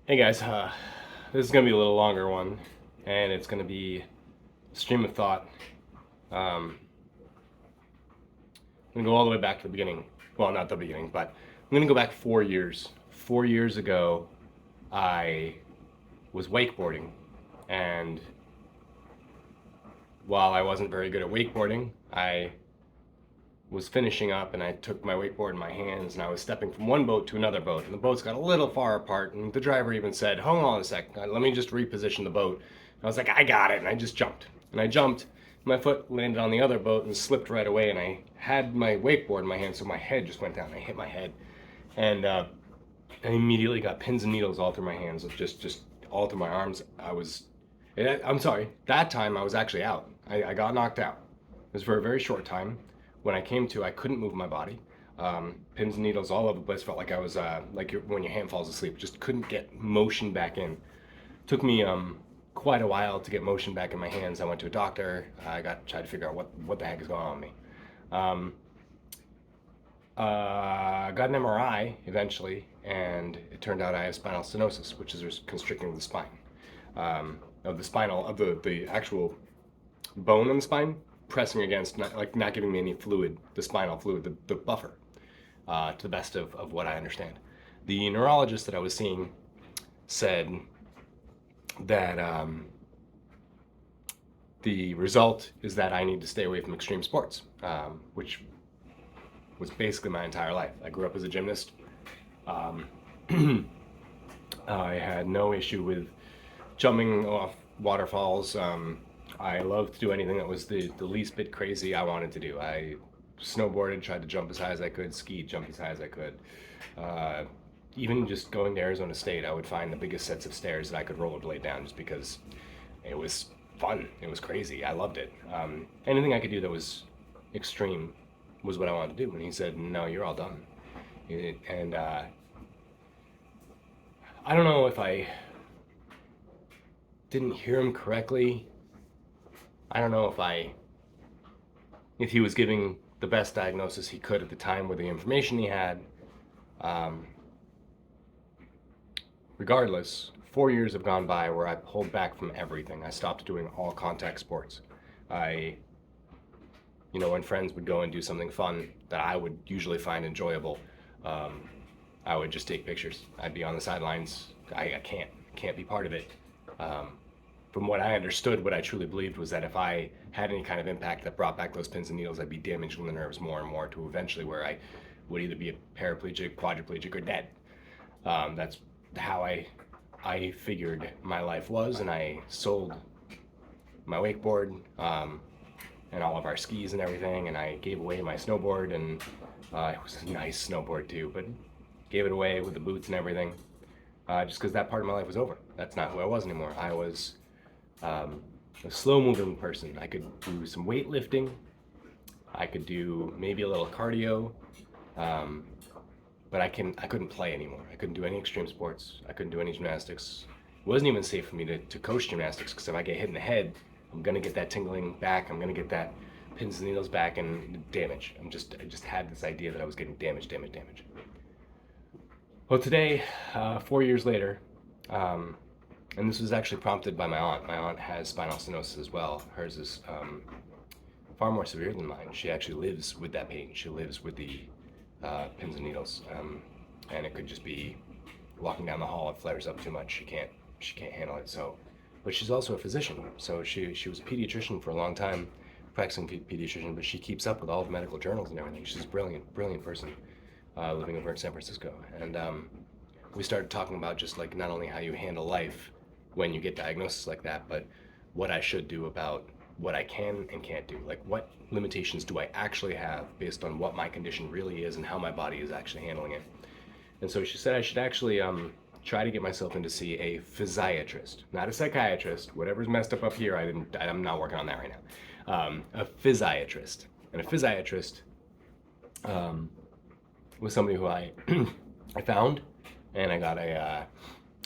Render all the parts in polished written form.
Hey guys, this is gonna be a little longer one, and it's gonna be stream of thought. I'm gonna go all the way back to the beginning. Well, not the beginning, but I'm gonna go back 4 years. 4 years ago, I was wakeboarding, and while I wasn't very good at wakeboarding, I was finishing up and I took my wakeboard in my hands and I was stepping from one boat to another boat and the boats got a little far apart and the driver even said, hold on a second, let me just reposition the boat. And I was like, I got it, and I just jumped. And I jumped, my foot landed on the other boat and slipped right away, and I had my wakeboard in my hand, so my head just went down. I hit my head, and I immediately got pins and needles all through my hands, just all through my arms. I'm sorry, that time I was actually out. I got knocked out. It was for a very short time. When I came to, I couldn't move my body. Pins and needles all over the place. Felt like I was when your hand falls asleep. Just couldn't get motion back in. Took me quite a while to get motion back in my hands. I went to a doctor. I tried to figure out what the heck is going on with me. Um, got an MRI eventually, and it turned out I have spinal stenosis, which is constricting of the spine, of the actual bone in the spine, pressing against, not giving me any fluid, the spinal fluid, the buffer, to the best of what I understand. The neurologist that I was seeing said that the result is that I need to stay away from extreme sports, which was basically my entire life. I grew up as a gymnast. Um, I had no issue with jumping off waterfalls. I loved to do anything that was the least bit crazy I wanted to do. I snowboarded, tried to jump as high as I could, skied, jumped as high as I could. Uh, Even just going to Arizona State, I would find the biggest sets of stairs that I could rollerblade down just because it was fun. It was crazy. I loved it. Anything I could do that was extreme was what I wanted to do. And he said, no, you're all done. And I don't know if I didn't hear him correctly. I don't know if he was giving the best diagnosis he could at the time with the information he had. Um, Regardless, 4 years have gone by where I pulled back from everything. I stopped doing all contact sports. I, when friends would go and do something fun that I would usually find enjoyable, um, I would just take pictures. I'd be on the sidelines. I can't be part of it. Um, from what I understood, what I truly believed was that if I had any kind of impact that brought back those pins and needles, I'd be damaging the nerves more and more to eventually where I would either be a paraplegic, quadriplegic, or dead. That's how I figured my life was, and I sold my wakeboard, and all of our skis and everything, and I gave away my snowboard, and it was a nice snowboard too, but gave it away with the boots and everything, just because that part of my life was over. That's not who I was anymore. I was a slow-moving person. I could do some weightlifting. I could do maybe a little cardio, but I couldn't play anymore. I couldn't do any extreme sports. I couldn't do any gymnastics. It wasn't even safe for me to coach gymnastics because if I get hit in the head, I'm gonna get that tingling back. I'm gonna get that pins and needles back and damage. I just had this idea that I was getting damage. Well, today, 4 years later, and this was actually prompted by my aunt. My aunt has spinal stenosis as well. Hers is far more severe than mine. She actually lives with that pain. She lives with the pins and needles, and it could just be walking down the hall. It flares up too much. She can't handle it. So, but she's also a physician. So she was a pediatrician for a long time, practicing pediatrician. But she keeps up with all the medical journals and everything. She's a brilliant person, living over in San Francisco. And we started talking about just like not only how you handle life when you get diagnosis like that, but what I should do about what I can and can't do. Like, what limitations do I actually have based on what my condition really is and how my body is actually handling it. And so she said I should actually try to get myself in to see a physiatrist, not a psychiatrist. Whatever's messed up here, I'm not working on that right now. A physiatrist. And a physiatrist was somebody who I I found, and I got a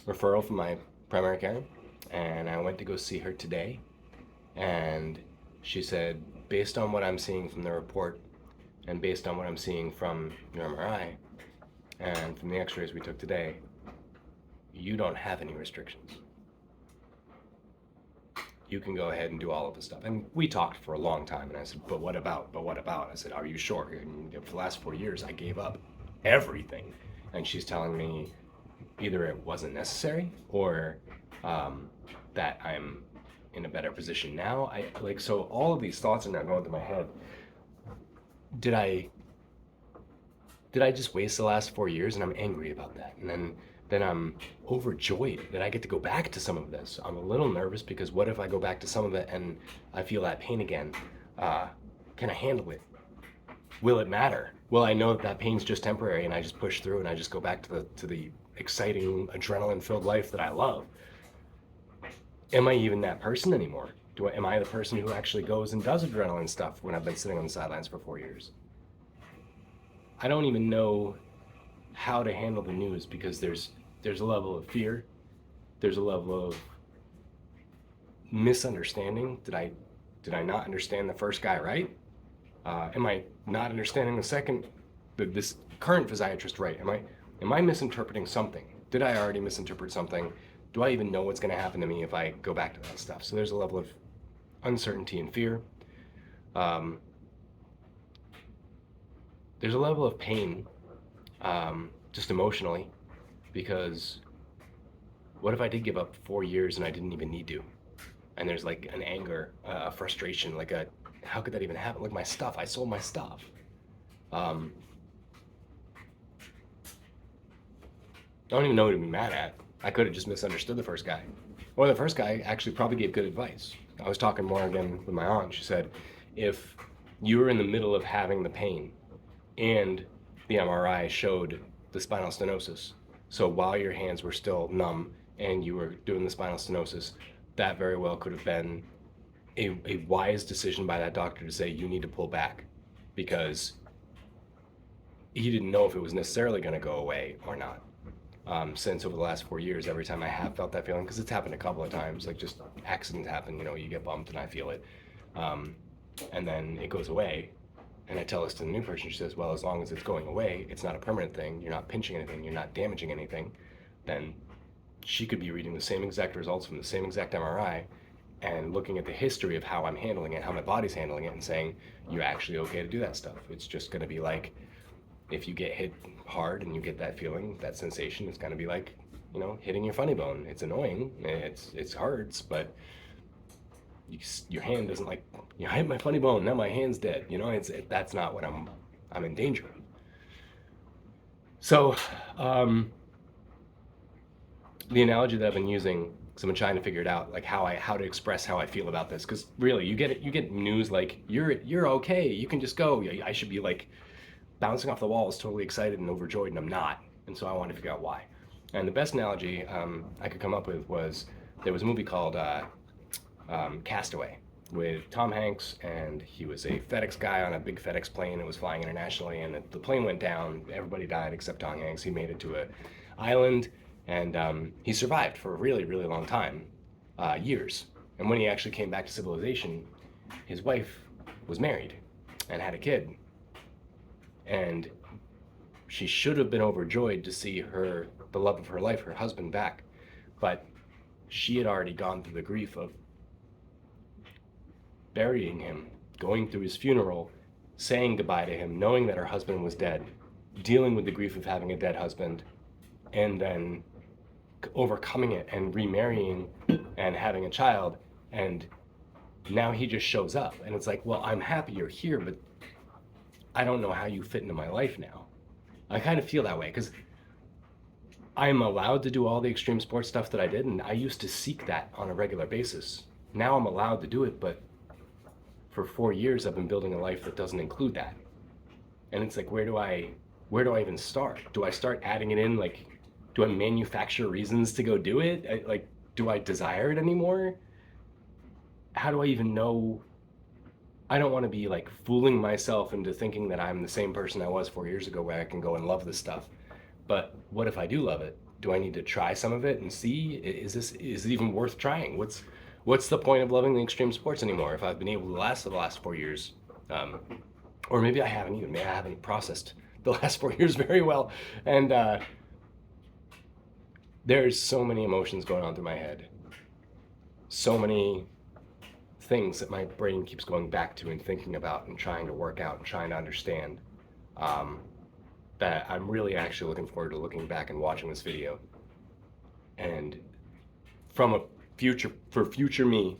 referral from my primary care, and I went to go see her today. And she said, based on what I'm seeing from the report and based on what I'm seeing from your MRI and from the x-rays we took today, you don't have any restrictions. You can go ahead and do all of this stuff. And we talked for a long time, and I said, but what about? But what about? I said, are you sure? And for the last 4 years, I gave up everything. And she's telling me either it wasn't necessary or that I'm in a better position now. So all of these thoughts are now going through my head. Did I just waste the last 4 years? And I'm angry about that. And then I'm overjoyed that I get to go back to some of this. I'm a little nervous because what if I go back to some of it and I feel that pain again? Can I handle it? Will it matter? Will I know that that pain's just temporary and I just push through and I just go back to the exciting, adrenaline-filled life that I love? Am I even that person anymore? Am I the person who actually goes and does adrenaline stuff when I've been sitting on the sidelines for 4 years? I don't even know how to handle the news because there's a level of fear, there's a level of misunderstanding. Did I not understand the first guy right? Am I not understanding this current physiatrist right? Am I misinterpreting something? Did I already misinterpret something? Do I even know what's going to happen to me if I go back to that stuff? So there's a level of uncertainty and fear. There's a level of pain, just emotionally, because what if I did give up 4 years and I didn't even need to? And there's like an anger, a frustration, how could that even happen? Like my stuff, I sold my stuff. I don't even know who to be mad at. I could have just misunderstood the first guy. Or the first guy actually probably gave good advice. I was talking more again with my aunt. She said, if you were in the middle of having the pain and the MRI showed the spinal stenosis, so while your hands were still numb and you were doing the spinal stenosis, that very well could have been a wise decision by that doctor to say you need to pull back, because he didn't know if it was necessarily going to go away or not. Since over the last 4 years, every time I have felt that feeling, because it's happened a couple of times, like just accidents happen, you get bumped and I feel it, and then it goes away. And I tell this to the new person, she says, well, as long as it's going away, it's not a permanent thing, you're not pinching anything, you're not damaging anything, then she could be reading the same exact results from the same exact MRI and looking at the history of how I'm handling it, how my body's handling it, and saying, you're actually okay to do that stuff. It's just going to be like, if you get hit hard and you get that feeling, that sensation, it's going to be like, hitting your funny bone. It's annoying, it hurts, but your hand doesn't I hit my funny bone, now my hand's dead. That's not what I'm in danger of. So, the analogy that I've been using, because I've been trying to figure it out, like how to express how I feel about this, because really, you get news like you're okay, you can just go. I should be like bouncing off the walls, totally excited and overjoyed, and I'm not. And so I wanted to figure out why. And the best analogy I could come up with was, there was a movie called Castaway with Tom Hanks, and he was a FedEx guy on a big FedEx plane that was flying internationally, and the plane went down. Everybody died except Tom Hanks. He made it to an island, and he survived for a really, really long time, years. And when he actually came back to civilization, his wife was married and had a kid. And she should have been overjoyed to see the love of her life, her husband, back. But she had already gone through the grief of burying him, going through his funeral, saying goodbye to him, knowing that her husband was dead, dealing with the grief of having a dead husband, and then overcoming it and remarrying and having a child. And now he just shows up. And it's like, well, I'm happy you're here, but I don't know how you fit into my life now. I kind of feel that way because I'm allowed to do all the extreme sports stuff that I did, and I used to seek that on a regular basis. Now I'm allowed to do it, but for 4 years I've been building a life that doesn't include that. And it's like, where do I even start? Do I start adding it in? Like, do I manufacture reasons to go do it? Do I desire it anymore? How do I even know? I don't want to be like fooling myself into thinking that I'm the same person I was 4 years ago, where I can go and love this stuff. But what if I do love it? Do I need to try some of it and see, is it even worth trying? What's the point of loving the extreme sports anymore if I've been able to last the last 4 years? Or maybe I haven't even. Maybe I haven't processed the last 4 years very well. And There's so many emotions going on through my head. So many things that my brain keeps going back to and thinking about and trying to work out and trying to understand, um, that I'm really actually looking forward to looking back and watching this video. And from a for future me,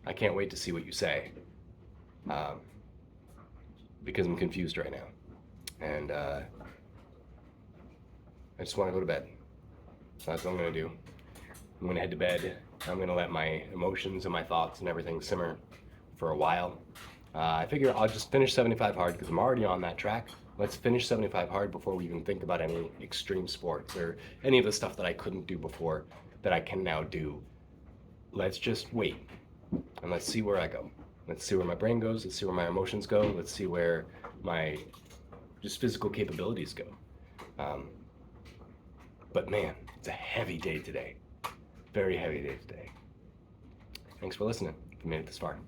I can't wait to see what you say, um, because I'm confused right now. And I just want to go to bed. So that's what I'm going to do. I'm going to head to bed. I'm going to let my emotions and my thoughts and everything simmer for a while. I figure I'll just finish 75 hard because I'm already on that track. Let's finish 75 hard before we even think about any extreme sports or any of the stuff that I couldn't do before that I can now do. Let's just wait and let's see where I go. Let's see where my brain goes. Let's see where my emotions go. Let's see where my just physical capabilities go. But man, it's a heavy day today. Very heavy day today. Thanks for listening if you made it this far.